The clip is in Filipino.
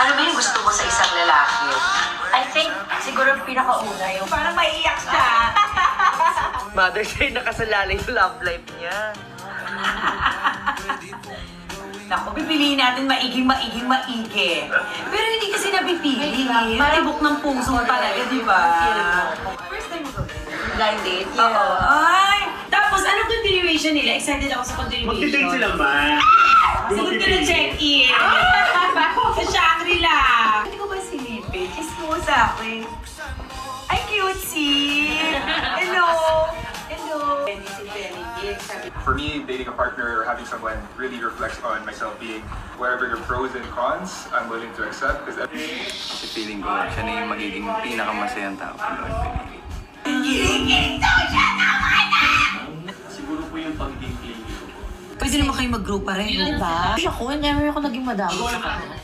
Ano ba yung gusto mo sa isang lalaki? I think, siguro pinakauna yung parang maiiyak siya. Mother's Day, nakasalalay yung love life niya. Naku, pipiliin natin maigi. Pero hindi kasi napipili. Maribok ng puso talaga, di ba? First time mo Blind date? Oo. Ay! Tapos, anong continuation nila? Excited ako sa continuation. Magti-date sila, ma. Sunod ka na check-in. Sa Shangri-La. Hindi ko ba silipin? Kiss mo sa akin. Ay, cutesy! Hello! Hello! For me, dating a partner or having someone really reflects on myself being wherever your pros and cons, I'm willing to accept. Because Kasi feeling ko, siya na yung magiging pinakamasayang tao pag ako pinili. Siguro po yung pagiging clingy ko. Pwede naman kayo mag-group pa rin, di ba? Ako, never ako naging madami sa kanya.